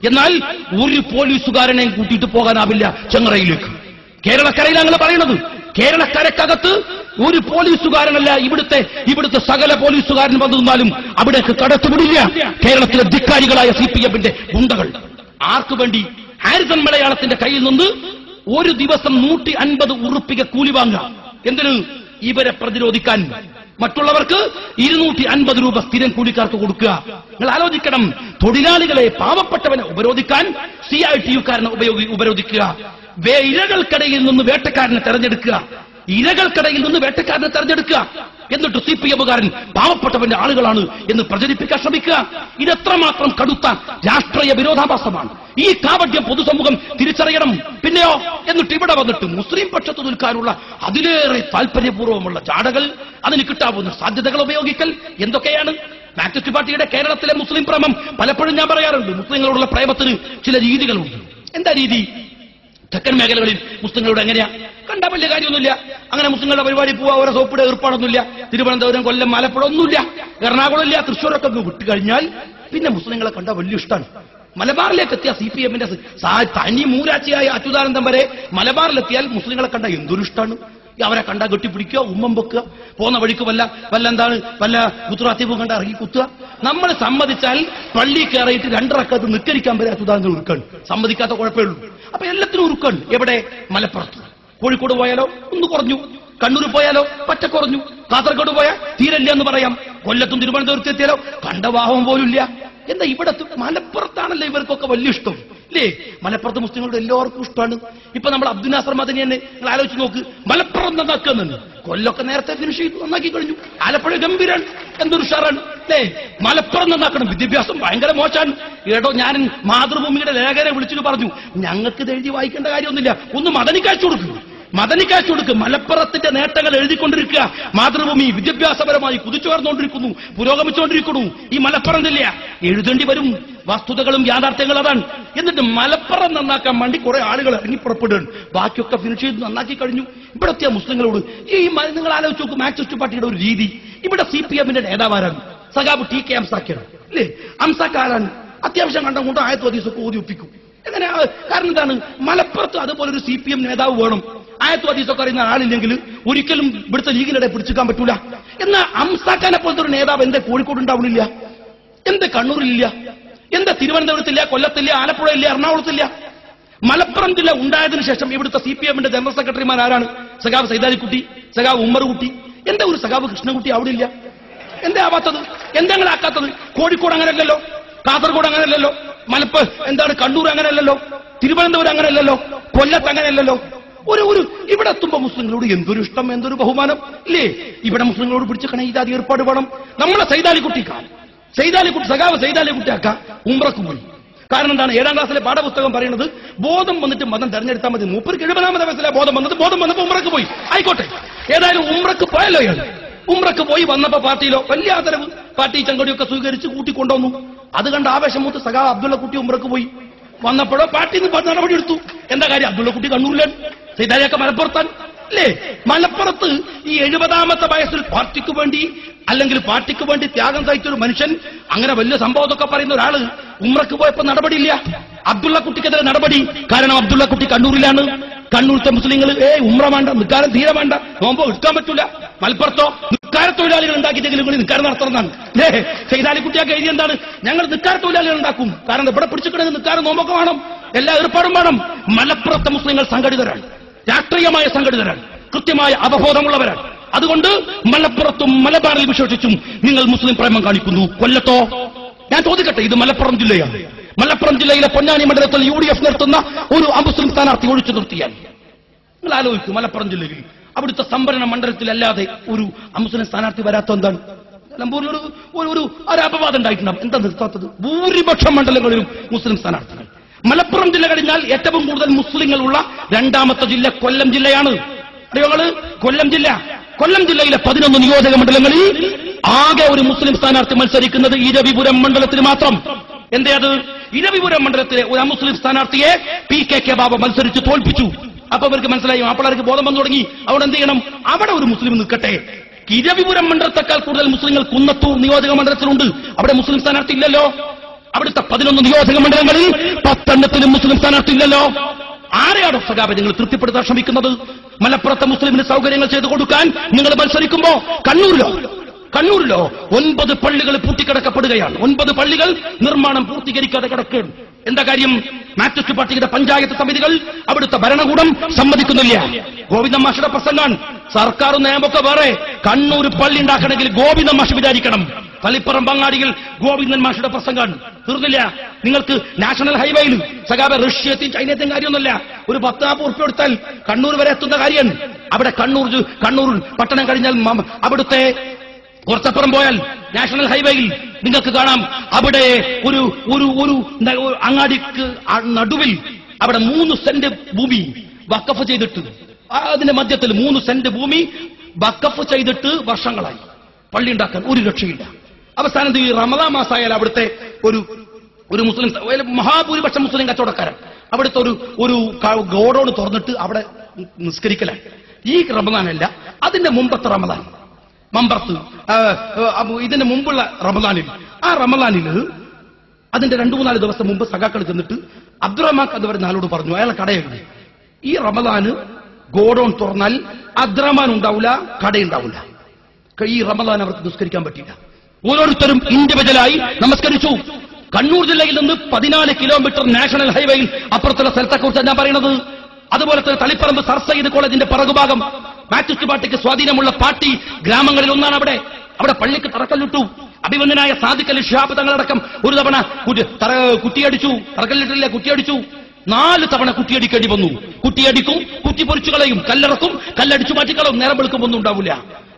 എന്നാൽ ഒരു പോലീസുകാരനെയും കൂട്ടിയിട്ട് പോകാനാവില്ല ചെങ്ങറയിലേക്ക്. കേരളക്കരയിൽ അങ്ങനെ പറയുന്നത്. കേരളക്കരക്കകത്ത് ഒരു പോലീസുകാരനല്ല ഇവിടുത്തെ സകല പോലീസുകാരൻ വന്നു നിന്നാലും അവിടേക്ക് കടത്തുവിടില്ല കേരളത്തിലെ ധിക്കാരികളായ CPM-ന്റെ ഗുണ്ടകൾ. ആർക്കു വേണ്ടി? ഹാരിസൺ മലയാളത്തിന്റെ കയ്യിൽ നിന്ന് ഒരു ദിവസം 150 ഉറുപ്പിക കൂലി വാങ്ങുക. എന്തിന്? ഇവരെ പ്രതിരോധിക്കാൻ. മറ്റുള്ളവർക്ക് 250 രൂപ സ്ഥിരം കൂലിക്കാർക്ക് കൊടുക്കുക. നിങ്ങൾ ആലോചിക്കണം. തൊഴിലാളികളെ, പാവപ്പെട്ടവനെ ഉപരോധിക്കാൻ CITU-കാരനെ ഉപരോധിക്കുക. ഇരകൾക്കിടയിൽ നിന്ന് വേട്ടക്കാരനെ തെരഞ്ഞെടുക്കുക. ഇരകൾക്കിടയിൽ നിന്ന് വേട്ടക്കാരനെ തെരഞ്ഞെടുക്കുക. എന്നിട്ട് CPM-കാരൻ പാവപ്പെട്ടവന്റെ ആളുകളാണ് എന്ന് പ്രചരിപ്പിക്കാൻ ശ്രമിക്കുക. ഇതെത്രമാത്രം കടുത്ത രാഷ്ട്രീയ വിരോധാഭാസമാണ്. ഈ കാപട്യം പൊതുസമൂഹം തിരിച്ചറിയണം. പിന്നെയോ എന്നിട്ട് ഇവിടെ വന്നിട്ട് മുസ്ലിം പക്ഷത്ത് നിൽക്കാനുള്ള അതിലേറെ താല്പര്യപൂർവ്വമുള്ള ജാടകൾ, അതിന് കിട്ടാവുന്ന സാധ്യതകൾ ഉപയോഗിക്കൽ എന്തൊക്കെയാണ്? മാർക്സിസ്റ്റ് പാർട്ടിയുടെ കേരളത്തിലെ മുസ്ലിം പ്രേമം പലപ്പോഴും ഞാൻ പറയാറുണ്ട്. മുസ്ലിങ്ങളോടുള്ള പ്രേമത്തിന് ചില രീതികളുണ്ട്. എന്താ രീതി? തെക്കൻ മേഖലകളിൽ മുസ്ലിങ്ങളോട് എങ്ങനെയാ? കണ്ടാ വലിയ കാര്യമൊന്നുമില്ല. അങ്ങനെ മുസ്ലിങ്ങളുടെ പരിപാടി പോവാ, ഓരോ സോപ്പിടെ ഏർപ്പാടൊന്നുമില്ല. തിരുവനന്തപുരം, കൊല്ലം, ആലപ്പുഴ ഒന്നുമില്ല. എറണാകുളം ഇല്ല, തൃശ്ശൂരൊക്കെ വിട്ടുകഴിഞ്ഞാൽ പിന്നെ മുസ്ലിങ്ങളെ കണ്ടാൽ വലിയ ഇഷ്ടമാണ്. മലബാറിലേക്ക് എത്തിയ CPM-ന്റെ തനി മൂരാച്ചിയായ അച്യുതാനന്ദൻ വരെ മലബാറിലെത്തിയാൽ മുസ്ലിങ്ങളെ കണ്ട എന്തൊരു ഇഷ്ടമാണ്. അവരെ കണ്ടാ കെട്ടിപ്പിടിക്കുക, ഉമ്മം വെക്കുക, പോകുന്ന വഴിക്ക് വല്ല ഗുജറാത്തിവും കണ്ട ഇറങ്ങി കുത്തുക. നമ്മൾ സമ്മതിച്ചാൽ പള്ളി കയറിയിട്ട് 2 റക്അത്ത് നിസ്കരിക്കാൻ വരെ അച്യുതാനന്ദൻ ഉറുക്കാണ്. സമ്മതിക്കാത്ത കുഴപ്പമേ ഉള്ളൂ. അപ്പൊ എല്ലാത്തിനും ഉറുക്കാണ്. എവിടെ? മലപ്പുറത്ത്. കോഴിക്കോട് പോയാലോ ഒന്ന് കുറഞ്ഞു, കണ്ണൂർ പോയാലോ പറ്റ കുറഞ്ഞു, കാസർഗോഡ് പോയാൽ തീരല്ല എന്ന് പറയാം, കൊല്ലത്തും തിരുവനന്തപുരത്ത് എത്തിയാലോ കണ്ടവാഹം പോലും ഇല്ല. എന്താ ഇവിടെ മലപ്പുറത്താണല്ലോ ഇവർക്കൊക്കെ വലിയ ഇഷ്ടം ഇല്ലേ? മലപ്പുറത്ത് മുസ്ലിങ്ങളോട് എല്ലാവർക്കും ഇഷ്ടമാണ്. ഇപ്പൊ നമ്മൾ അബ്ദുൽ നാസർ മദനി തന്നെ നിങ്ങൾ ആലോചിച്ച് നോക്ക്. മലപ്പുറം നന്നാക്കുന്നുണ്ട്. കൊല്ലൊക്കെ നേരത്തെ ഫിനിഷ് ചെയ്തു, നന്നാക്കി കഴിഞ്ഞു. ആലപ്പുഴ ഗംഭീരാണ്, എന്തൊരു ഉഷാറാണ് അല്ലേ? മലപ്പുറം നന്നാക്കണം. വിദ്യാഭ്യാസം ഭയങ്കര മോശമാണ്. ഏടോ, ഞാൻ മാതൃഭൂമിയുടെ ലേഖകരെ വിളിച്ചിട്ട് പറഞ്ഞു, ഞങ്ങൾക്ക് ഇത് എഴുതി വായിക്കേണ്ട കാര്യമൊന്നുമില്ല, ഒന്ന് മദനിക്കാഴ്ച കൊടുക്കും. മലപ്പുറത്തിന്റെ നേട്ടങ്ങൾ എഴുതിക്കൊണ്ടിരിക്കുക. മാതൃഭൂമി വിദ്യാഭ്യാസപരമായി കുതിച്ചുയർന്നുകൊണ്ടിരിക്കുന്നു, പുരോഗമിച്ചുകൊണ്ടിരിക്കുന്നു. ഈ മലപ്പുറം ജില്ല എഴുതേണ്ടി വരും. വസ്തുതകളും യാഥാർത്ഥ്യങ്ങളും അതാണ്. എന്നിട്ട് മലപ്പുറം നന്നാക്കാൻ വേണ്ടി കുറെ ആളുകൾ ഇറങ്ങി പുറപ്പെടുകയാണ്. ബാക്കിയൊക്കെ ഫിനിഷ് ചെയ്ത് നന്നാക്കി കഴിഞ്ഞു. ഇവിടെ എത്തിയ മുസ്ലിങ്ങളോട് നിങ്ങൾ ആലോചിച്ച് നോക്കും. മാർക്സിസ്റ്റ് പാർട്ടിയുടെ ഒരു രീതി. ഇവിടെ CPM-ന്റെ നേതാവാരാണ്? സഖാബ് TK അംസാക്കാണ് അല്ലേ? അംസാക്കാരാണ്. അത്യാവശ്യം കണ്ടുകൊണ്ട് ആയത്ത് ഹദീസൊക്കെ ഓതി ഒപ്പിക്കും. എങ്ങനെ? കാരണം എന്താണ്? മലപ്പുറത്ത് അതുപോലൊരു CPM നേതാവ് വേണം. ആയത്ത് ഹദീസൊക്കെ അറിയുന്ന ആളില്ലെങ്കിൽ ഒരിക്കലും ഇവിടുത്തെ ലീഗിനിടെ പിടിച്ചെടുക്കാൻ പറ്റൂല. എന്നാൽ അംസാക്കാനെ പോലത്തെ ഒരു നേതാവ് എന്റെ കോഴിക്കോട് ഉണ്ടാവണില്ല? എന്റെ കണ്ണൂരിലില്ല? എന്താ തിരുവനന്തപുരത്തില്ല, കൊല്ലത്തില്ല, ആലപ്പുഴയില്ല, എറണാകുളത്തില്ല? മലപ്പുറം ജില്ല ഉണ്ടായതിനു ശേഷം ഇവിടുത്തെ CPM-ന്റെ ജനറൽ സെക്രട്ടറിമാർ ആരാണ്? സഖാവ് സൈതാലിക്കുട്ടി, സഖാവ് ഉമ്മർകുട്ടി. എന്താ ഒരു സഖാവ് കൃഷ്ണൻകുട്ടി അവിടെ ഇല്ല? എന്താ ആവാത്തത്? എന്താ ആക്കാത്തത്? കോഴിക്കോട് അങ്ങനെയല്ലല്ലോ, കാസർഗോഡ് അങ്ങനെയല്ലല്ലോ, കണ്ണൂർ അങ്ങനെയല്ലല്ലോ, തിരുവനന്തപുരം അങ്ങനെയല്ലല്ലോ, കൊല്ലത്ത് അങ്ങനെയല്ലല്ലോ. ഒരു ഇവിടെ എത്തുമ്പോ മുസ്ലിങ്ങളോട് എന്തൊരു ഇഷ്ടം, എന്തൊരു ബഹുമാനം ഇല്ലേ? ഇവിടെ മുസ്ലിങ്ങളോട് പിടിച്ചേക്കണേ ഈ ജാതി ഏർപ്പാട് വേണം. നമ്മളെ സഖാവ് സൈതാലിക്കുട്ടിയാക്ക ഉംറക്ക് പോയി. കാരണം എന്താണ്? 7ാം ക്ലാസ്സിലെ പാഠപുസ്തകം പറയുന്നത് ബോധം വന്നിട്ട് മതം തെരഞ്ഞെടുത്താൽ മതി. 70-ാമത്തെ വയസ്സിലെ ബോധം വന്നപ്പോ ഉംറക്ക് പോയി. ആയിക്കോട്ടെ, ഏതായാലും ഉംറക്ക് പോയല്ലോ ഇയാൾ. ഉംറക്ക് പോയി വന്നപ്പോ പാർട്ടിയിലോ വലിയ ആദരവ്, പാർട്ടി ചങ്കൊടിയൊക്കെ സ്വീകരിച്ച് കൂട്ടിക്കൊണ്ടുവന്നു. അത് കണ്ട് ആവേശം മൂത്ത് സഖാവ് അബ്ദുള്ള കുട്ടി ഉംറക്ക് പോയി. വന്നപ്പോഴോ പാർട്ടിയിൽ നിന്ന് നടപടി എടുത്തു. എന്താ കാര്യം? അബ്ദുള്ള കുട്ടി കണ്ണൂരിലാണ്, സൈതാലിയൊക്കെ മലപ്പുറത്താണ് അല്ലേ? മലപ്പുറത്ത് ഈ 70-ാമത്തെ വയസ്സിൽ പാർട്ടിക്ക് വേണ്ടി ത്യാഗം സഹിച്ചൊരു മനുഷ്യൻ, അങ്ങനെ വലിയ സംഭവമൊക്കെ പറയുന്ന ഒരാള് ഉംറക്ക് പോയപ്പോ നടപടിയില്ല. അബ്ദുള്ള കുട്ടിക്കെതിരെ നടപടി. കാരണം അബ്ദുള്ള കുട്ടി കണ്ണൂരിലാണ്. കണ്ണൂരത്തെ മുസ്ലിങ്ങൾ ഉംറ വേണ്ട, നിക്കാരം തീരെ വേണ്ട, നോമ്പോ എടുക്കാൻ പറ്റൂല. മലപ്പുറത്തോ നിക്കാര തൊഴിലാളികൾ ഉണ്ടാക്കിയിട്ടെങ്കിലും കൂടി നിക്കാരം നടത്തുന്നതാണ് അല്ലേ? സൈതാലിക്കുട്ടിയൊക്കെ എഴുതി എന്താണ്? ഞങ്ങൾ നിക്കാര തൊഴിലാളികൾ ഉണ്ടാക്കും. കാരണം ഇവിടെ പിടിച്ചിട്ടുണ്ടെങ്കിൽ നിക്കാരം നോമ്പൊക്കെ വേണം, എല്ലാ ഏർപ്പാടും വേണം. മലപ്പുറത്തെ മുസ്ലിങ്ങൾ സംഘടിതരാണ്, രാഷ്ട്രീയമായ സംഘടിതരാണ്, കൃത്യമായ അവബോധമുള്ളവരാണ്. അതുകൊണ്ട് മലപ്പുറത്തും മലബാറിൽ വിശേഷിച്ചും നിങ്ങൾ മുസ്ലിം പ്രേമം കാണിക്കുന്നു. കൊല്ലത്തോ? ഞാൻ ചോദിക്കട്ടെ, ഇത് മലപ്പുറം ജില്ലയാണ്. മലപ്പുറം ജില്ലയിലെ പൊന്നാനി മണ്ഡലത്തിൽ UDF നിർത്തുന്ന ഒരു അമുസ്ലിം സ്ഥാനാർത്ഥി ഒഴിച്ചു നിർത്തിയാൽ നിങ്ങൾ ആലോചിക്കും, മലപ്പുറം ജില്ലയിൽ അവിടുത്തെ സംവരണ മണ്ഡലത്തിലല്ലാതെ ഒരു അമുസ്ലിം സ്ഥാനാർത്ഥി വരാത്ത എന്താണ്? നിലമ്പൂരിൽ ഒരു അപവാദം ഉണ്ടായിട്ടുണ്ടാവും. എന്താ നിർത്താത്തത്? ഭൂരിപക്ഷം മണ്ഡലങ്ങളിലും മുസ്ലിം സ്ഥാനാർത്ഥികൾ. മലപ്പുറം ജില്ല കഴിഞ്ഞാൽ ഏറ്റവും കൂടുതൽ മുസ്ലിങ്ങളുള്ള 2ാമത്തെ ജില്ല കൊല്ലം ജില്ലയാണ്. കൊല്ലം ജില്ലയിലെ 11 നിയോജക മണ്ഡലങ്ങളിൽ ആകെ ഒരു മുസ്ലിം സ്ഥാനാർത്ഥി മത്സരിക്കുന്നത് ഇരവിപുരം മണ്ഡലത്തിൽ മാത്രം. എന്തേ അത്? ഇരവിപുരം മണ്ഡലത്തിലെ ഒരു അമുസ്ലിം സ്ഥാനാർത്ഥിയെ PKK ബാബ മത്സരിച്ച് തോൽപ്പിച്ചു. അപ്പൊ അവർക്ക് മനസ്സിലായി, മാപ്പിളർക്ക് ബോധം വന്നു തുടങ്ങി. അവിടെ എന്ത് ചെയ്യണം? അവിടെ ഒരു മുസ്ലിം നിൽക്കട്ടെ. ഇരവിപുരം മണ്ഡലത്തെക്കാൾ കൂടുതൽ മുസ്ലിങ്ങൾ കുന്നത്തൂർ നിയോജക മണ്ഡലത്തിലുണ്ട്. അവിടെ മുസ്ലിം സ്ഥാനാർത്ഥി ഇല്ലല്ലോ. അവിടുത്തെ 11 നിയോജക മണ്ഡലങ്ങളിൽ 10 എണ്ണത്തിലും മുസ്ലിം സ്ഥാനാർത്ഥി ഇല്ലല്ലോ. ആരെയാണ് സഖാബെ നിങ്ങൾ തൃപ്തിപ്പെടുത്താൻ ശ്രമിക്കുന്നത്? മലപ്പുറത്തെ മുസ്ലിമിന് സൗകര്യങ്ങൾ ചെയ്തു കൊടുക്കാൻ നിങ്ങൾ മത്സരിക്കുമ്പോ കണ്ണൂരിലോ 9 പള്ളികൾ പൂട്ടിക്കിടക്കപ്പെടുകയാണ്. 9 പള്ളികൾ നിർമ്മാണം പൂർത്തീകരിക്കാതെ കിടക്കുകയാണ്. എന്താ കാര്യം? മാർക്സിസ്റ്റ് പാർട്ടിയുടെ പഞ്ചായത്ത് സമിതികൾ, അവിടുത്തെ ഭരണകൂടം സമ്മതിക്കുന്നില്ല. ഗോവിന്ദൻ മാഷിയുടെ പ്രസംഗം, സർക്കാർ നിയമമൊക്കെ വേറെ. കണ്ണൂർ പള്ളി ഉണ്ടാക്കണമെങ്കിൽ ഗോവിന്ദൻ മാഷ് വിചാരിക്കണം. തളിപ്പറം പങ്ങാടിയിൽ ഗോവിന്ദൻ മാഷിയുടെ പ്രസംഗം തീർന്നില്ല. നിങ്ങൾക്ക് നാഷണൽ ഹൈവേയിൽ സഖാബെ റഷ്യത്തെയും ചൈനത്തെയും കാര്യമൊന്നുമല്ല. ഒരു 10-40 ഉറുപ്പിക കൊടുത്താൽ കണ്ണൂർ വരെ എത്തുന്ന കാര്യം. അവിടെ കണ്ണൂർ പട്ടണം കഴിഞ്ഞാൽ അവിടുത്തെ കുറച്ചപ്പുറം പോയാൽ നാഷണൽ ഹൈവേയിൽ നിങ്ങൾക്ക് കാണാം അവിടെ ഒരു അങ്ങാടിക്ക് നടുവിൽ അവിടെ 3 സെന്റ് ഭൂമി വഖഫ് ചെയ്തിട്ട്, അതിന്റെ മധ്യത്തിൽ 3 സെന്റ് ഭൂമി വഖഫ് ചെയ്തിട്ട് വർഷങ്ങളായി. പള്ളി ഉണ്ടാക്കാൻ ഒരു രക്ഷയില്ല. അവസാനം ഈ റമദാൻ മാസമായാൽ അവിടുത്തെ ഒരു മുസ്ലിം മഹാഭൂരിപക്ഷം മുസ്ലിം കച്ചവടക്കാരൻ അവിടുത്തെ ഒരു ഗോഡൌൺ തുറന്നിട്ട് അവിടെ നിസ്കരിക്കലായി. ഈ റമദാനല്ല, അതിന്റെ മുമ്പത്തെ റമദാൻ, ഇതിന്റെ മുമ്പുള്ള റമദാനിൽ, ആ റമദാനിൽ അതിന്റെ 2-3 ദിവസം മുമ്പ് സഖാക്കൾ ചെന്നിട്ട് അബ്ദുറഹ്മാൻ എന്ന് പറയുന്ന ആളോട് പറഞ്ഞു, അയാളെ കടയുണ്ട്, ഈ റമദാന് ഗോഡൌൺ തുറന്നാൽ അബ്ദുറഹ്മാൻ ഉണ്ടാവില്ല, കടയുണ്ടാവില്ല. ഈ റമദാൻ അവർക്ക് നിസ്കരിക്കാൻ പറ്റില്ല. ഓരോരുത്തരും ഇൻഡിവിജ്വലായി നമസ്കരിച്ചു. കണ്ണൂർ ജില്ലയിൽ നിന്ന് 14 കിലോമീറ്റർ നാഷണൽ ഹൈവേയിൽ അപ്പുറത്തുള്ള സ്ഥലത്തെക്കുറിച്ച് ഞാൻ പറയുന്നത്. അതുപോലെ തന്നെ തളിപ്പറമ്പ് സർ സയ്യിദ് കോളേജിന്റെ പിറകുഭാഗം മാർക്സിസ്റ്റ് പാർട്ടിക്ക് സ്വാധീനമുള്ള പാർട്ടി ഗ്രാമങ്ങളിൽ ഒന്നാണ്. അവിടെ പള്ളിക്ക് തറക്കല്ലിട്ടു. അഭിമന്യനായ സാദിഖ് അലി ശിഹാബ് തങ്ങളടക്കം ഒരു തവണ കുറ്റിയടിച്ചു. തറക്കല്ലിട്ടില്ല, കുറ്റിയടിച്ചു. 4 തവണ കുറ്റിയടിക്കേണ്ടി വന്നു. കുറ്റിയടിക്കും, കുറ്റി പൊരിച്ചു കളയും, കല്ലിറക്കും, കല്ലടിച്ചു മാറ്റിക്കളയും, നേരം വെളുക്കുമൊന്നും ഉണ്ടാവില്ല.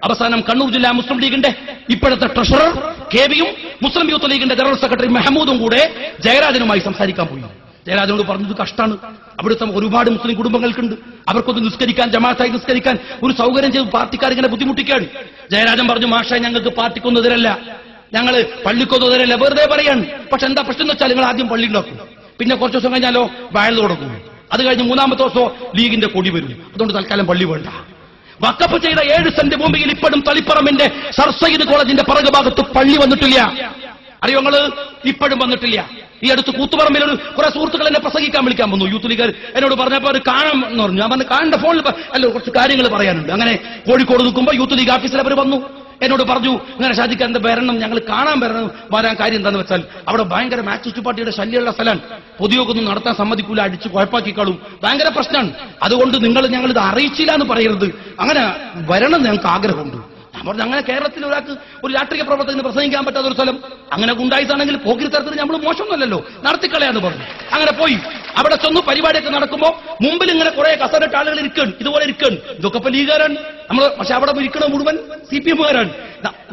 അവസാനം കണ്ണൂർ ജില്ലാ മുസ്ലിം ലീഗിന്റെ ഇപ്പോഴത്തെ ട്രഷറർ കെവിയും മുസ്ലിം യൂത്ത് ലീഗിന്റെ ജനറൽ സെക്രട്ടറി മെഹമ്മൂദും കൂടെ ജയരാജനുമായി സംസാരിക്കാൻ പോയി. ജയരാജനോട് പറഞ്ഞത് കഷ്ടാണ്, അവിടുത്തെ ഒരുപാട് മുസ്ലിം കുടുംബങ്ങൾക്കുണ്ട്, അവർക്കൊന്ന് നിസ്കരിക്കാൻ, ജമാഅത്തായി നിസ്കരിക്കാൻ ഒരു സൗകര്യം ചെയ്ത് പാർട്ടിക്കാർ ഇങ്ങനെ ബുദ്ധിമുട്ടിക്കാണ്. ജയരാജൻ പറഞ്ഞു, മാഷേ ഞങ്ങൾക്ക് പാർട്ടിക്കൊന്നും എതിരല്ല, ഞങ്ങൾ പള്ളിക്കൊന്നും എതിരല്ല, വെറുതെ പറയാണ്. പക്ഷെ എന്താ പ്രശ്നം എന്ന് വെച്ചാൽ നിങ്ങൾ ആദ്യം പള്ളി ഉണ്ടാക്കും, പിന്നെ കുറച്ച് ദിവസം കഴിഞ്ഞാലോ വയൽ തുടങ്ങും, അത് കഴിഞ്ഞ് 3-ാമത്തെ ദിവസം ലീഗിന്റെ കൊടി വരും. അതുകൊണ്ട് തൽക്കാലം പള്ളി വേണ്ട. വഖഫ് ചെയ്ത 7 സെന്റ് ഭൂമിയിൽ ഇപ്പോഴും തളിപ്പറമ്പിന്റെ സർ സയ്യിദ് കോളേജിന്റെ പിറകു ഭാഗത്ത് പള്ളി വന്നിട്ടില്ല. അറിയോ നിങ്ങൾ? ഇപ്പോഴും വന്നിട്ടില്ല. ഈ അടുത്ത് കൂത്തുപറമ്പിൽ കുറെ സുഹൃത്തുക്കൾ എന്നെ പ്രസംഗിക്കാൻ വിളിക്കാൻ വന്നു. യൂത്ത് ലീഗർ എന്നോട് പറഞ്ഞപ്പോൾ അത് കാണാം എന്ന് പറഞ്ഞു. ഞാൻ പറഞ്ഞു കാണേണ്ട ഫോണിൽ അല്ല, കുറച്ച് കാര്യങ്ങൾ പറയാനുണ്ട്. അങ്ങനെ കോഴിക്കോട് നിൽക്കുമ്പോൾ യൂത്ത് ലീഗ് ഓഫീസിൽ അവർ വന്നു. എന്നോട് പറഞ്ഞു, ഇങ്ങനെ ഷാജിക്ക് എന്താ വരണം, ഞങ്ങൾ കാണാൻ വരാൻ കാര്യം എന്താണെന്ന് വെച്ചാൽ അവിടെ ഭയങ്കര മാർക്സിസ്റ്റ് പാർട്ടിയുടെ ശല്യമുള്ള സ്ഥലമാണ്, പൊതുയോഗമൊന്നും നടത്താൻ സമ്മതിക്കൂല, അടിച്ച് കുഴപ്പാക്കിക്കാളും, ഭയങ്കര പ്രശ്നമാണ്. അതുകൊണ്ട് ഞങ്ങളിത് അറിയിച്ചില്ല എന്ന് പറയരുത്, അങ്ങനെ വരണം ഞങ്ങൾക്ക് ആഗ്രഹമുണ്ട്. ഞാൻ പറഞ്ഞു, അങ്ങനെ കേരളത്തിൽ ഒരാൾക്ക് ഒരു രാഷ്ട്രീയ പ്രവർത്തകന് പ്രസംഗിക്കാൻ പറ്റാത്ത ഒരു സ്ഥലം, അങ്ങനെ ഗുണ്ടായിസാണെങ്കിൽ പോകിരി തരത്തിൽ നമ്മൾ മോശമൊന്നുമല്ലല്ലോ, നടത്തിക്കളയാന്ന് പറഞ്ഞു. അങ്ങനെ പോയി അവിടെ ചെന്നു. പരിപാടിയൊക്കെ നടക്കുമ്പോൾ മുമ്പിൽ ഇങ്ങനെ കുറെ കസരട്ട് ആളുകൾ ഇരിക്കണം, ഇതുപോലെ ഇരിക്കണം. ഇതൊക്കെ ഇപ്പൊ ലീഗുകാരാണ് നമ്മൾ, പക്ഷെ അവിടെ ഇരിക്കണ മുഴുവൻ CPM-കാരാണ്.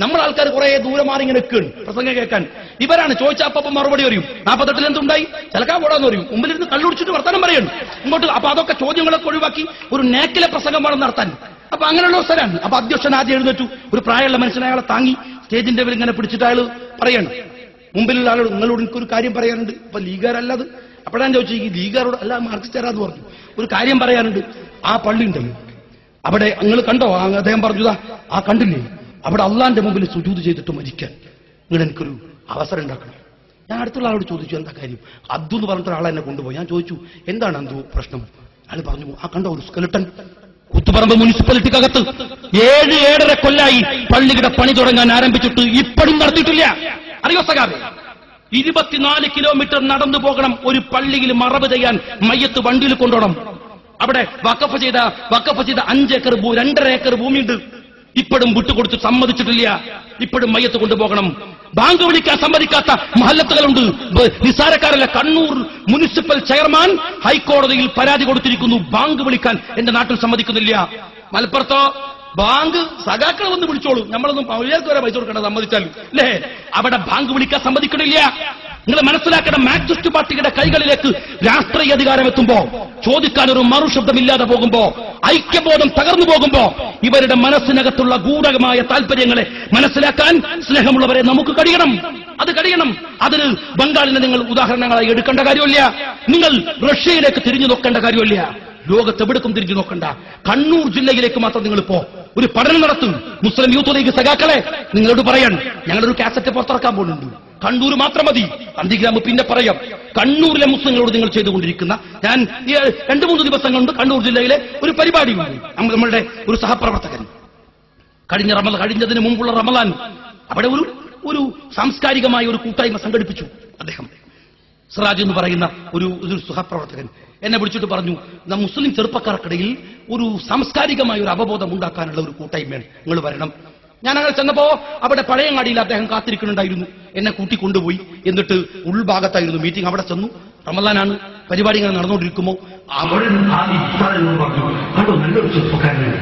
നമ്മൾ ആൾക്കാർ കുറെ ദൂരെ മാറി ഇങ്ങനെ നിൽക്കണം പ്രസംഗം കേൾക്കാൻ. ഇവരാണ് ചോദിച്ചാൽ അപ്പം മറുപടി പറയും. 48-ൽ എന്തുണ്ടായി, ചിലക്കാൻ പോടാന്ന് പറയും. മുമ്പിലിരുന്ന് കള്ളുടിച്ചിട്ട് വർത്തമാനം പറയണം ഇങ്ങോട്ട്. അപ്പൊ അതൊക്കെ ചോദ്യങ്ങളൊക്കെ ഒഴിവാക്കി ഒരു നേക്കിലെ പ്രസംഗം വേണം നടത്താൻ. അപ്പൊ അങ്ങനെയുള്ള സ്ഥലമാണ്. അപ്പൊ അധ്യക്ഷൻ ആദ്യം എഴുന്നേറ്റു. ഒരു പ്രായമുള്ള മനുഷ്യനെ അയാളെ താങ്ങി സ്റ്റേജിന്റെ പേരിൽ ഇങ്ങനെ പിടിച്ചിട്ട് അയാൾ പറയണം, മുമ്പിലുള്ള ആളോട് നിങ്ങളോട് എനിക്കൊരു കാര്യം പറയാനുണ്ട്. അപ്പൊ ലീഗുകാരല്ലത്. അപ്പോഴാണ് ചോദിച്ചു, ഈ ലീഗുകാരോട് അല്ല മാർക്സിസ്റ്റുകാരാന്ന് പറഞ്ഞു, ഒരു കാര്യം പറയാനുണ്ട്. ആ പള്ളി ഉണ്ടല്ലോ അവിടെ, നിങ്ങൾ കണ്ടോ? അദ്ദേഹം പറഞ്ഞതാ, ആ കണ്ടില്ലേ, അവിടെ അള്ളാന്റെ മുമ്പിൽ സുജൂദ് ചെയ്തിട്ട് മരിക്കാൻ നിങ്ങൾ എനിക്കൊരു അവസരം ഉണ്ടാക്കണം. ഞാൻ അടുത്തുള്ള ആളോട് ചോദിച്ചു, എന്താ കാര്യം? അബ്ദു എന്ന് പറഞ്ഞിട്ട് ഒരാളെ എന്നെ കൊണ്ടുപോയി. ഞാൻ ചോദിച്ചു, എന്താണ് അബ്ദു പ്രശ്നം? അയാൾ പറഞ്ഞു, ആ കണ്ടോ ഒരു സ്കെലട്ടൻ കൂത്തുപറമ്പ് മുനിസിപ്പാലിറ്റിക്കകത്ത് 7-7.5 കൊല്ലായി പള്ളിയുടെ പണി തുടങ്ങാൻ ആരംഭിച്ചിട്ട് ഇപ്പോഴും നടത്തിയിട്ടില്ല. അറിയോ സഖാബേ? 24 കിലോമീറ്റർ നടന്നു പോകണം ഒരു പള്ളിയിൽ മറവ് ചെയ്യാൻ. മയ്യത്ത് വണ്ടിയിൽ കൊണ്ടുപോകണം. അവിടെ വഖഫ് ചെയ്ത 5 ഏക്കർ 2.5 ഏക്കർ ഭൂമിയുണ്ട്. ഇപ്പോഴും വിട്ടുകൊടുത്ത് സമ്മതിച്ചിട്ടില്ല. ഇപ്പോഴും മയ്യത്ത് കൊണ്ടുപോകണം. ബാങ്ക് വിളിക്കാൻ സമ്മതിക്കാത്ത മഹല്ലത്തുകളുണ്ട്. നിസാരക്കാരല്ല, കണ്ണൂർ മുനിസിപ്പൽ ചെയർമാൻ ഹൈക്കോടതിയിൽ പരാതി കൊടുത്തിരിക്കുന്നു. ബാങ്ക് വിളിക്കാൻ എന്റെ നാട്ടിൽ സമ്മതിക്കുന്നില്ല. മലപ്പുറത്തോ ബാങ്ക് സഖാക്കൾ വന്ന് വിളിച്ചോളൂ, നമ്മളൊന്നും പൗരർക്ക് വരെ പൈസ കൊടുക്കണം സമ്മതിച്ചാലും അല്ലേ? അവിടെ ബാങ്ക് വിളിക്കാൻ സമ്മതിക്കണില്ല. നിങ്ങൾ മനസ്സിലാക്കണം, മാർക്സിസ്റ്റ് പാർട്ടിയുടെ കൈകളിലേക്ക് രാഷ്ട്രീയ അധികാരം എത്തുമ്പോ, ചോദിക്കാൻ ഒരു മറുശബ്ദമില്ലാതെ പോകുമ്പോ, ഐക്യബോധം തകർന്നു പോകുമ്പോ, ഇവരുടെ മനസ്സിനകത്തുള്ള ഗൂഢമായ താല്പര്യങ്ങളെ മനസ്സിലാക്കാൻ സ്നേഹമുള്ളവരെ നമുക്ക് കഴിയണം. അത് കഴിയണം. അതിന് ബംഗാളിനെ നിങ്ങൾ ഉദാഹരണങ്ങളായി എടുക്കേണ്ട കാര്യമില്ല. നിങ്ങൾ റഷ്യയിലേക്ക് തിരിഞ്ഞു നോക്കേണ്ട കാര്യമില്ല. ലോകത്തെവിടേക്കും തിരിഞ്ഞു നോക്കണ്ട. കണ്ണൂർ ജില്ലയിലേക്ക് മാത്രം നിങ്ങൾ ഒരു പഠനം നടത്തും. മുസ്ലിം യൂത്ത് ലീഗ് സഖാക്കളെ നിങ്ങളോട് പറയാൻ, ഞങ്ങളൊരു കാസറ്റ് പുറത്തിറക്കാൻ പോകുന്നുണ്ട്. കണ്ണൂർ മാത്രം മതി, നന്ദിഗ്രാമം പിന്നെ പറയാം. കണ്ണൂരിലെ മുസ്ലിങ്ങളോട് നിങ്ങൾ ചെയ്തുകൊണ്ടിരിക്കുന്ന, ഞാൻ ഈ 2-3 ദിവസം കൊണ്ട് കണ്ണൂർ ജില്ലയിലെ ഒരു പരിപാടിയുണ്ട്. നമ്മളുടെ ഒരു സഹപ്രവർത്തകൻ കഴിഞ്ഞതിന് മുമ്പുള്ള റമളാൻ അവിടെ ഒരു സാംസ്കാരികമായ ഒരു കൂട്ടായ്മ സംഘടിപ്പിച്ചു. അദ്ദേഹം സിറാജ് എന്ന് പറയുന്ന ഒരു സഹപ്രവർത്തകൻ എന്നെ വിളിച്ചിട്ട് പറഞ്ഞു, മുസ്ലിം ചെറുപ്പക്കാർക്കിടയിൽ ഒരു സാംസ്കാരികമായ ഒരു അവബോധം ഉണ്ടാക്കാനുള്ള ഒരു കൂട്ടായ്മയാണ്, നിങ്ങൾ വരണം. ഞാൻ അങ്ങനെ ചെന്നപ്പോ അവിടെ പഴയങ്ങാടിയിൽ അദ്ദേഹം കാത്തിരിക്കുന്നുണ്ടായിരുന്നു. എന്നെ കൂട്ടിക്കൊണ്ടുപോയി. എന്നിട്ട് ഉൾഭാഗത്തായിരുന്നു മീറ്റിംഗ്. അവിടെ ചെന്നു. റമളാനാണ്, പരിപാടി ഇങ്ങനെ നടന്നുകൊണ്ടിരിക്കുമ്പോ അവിടെ നല്ലൊരു ചെറുപ്പക്കാരനാണ്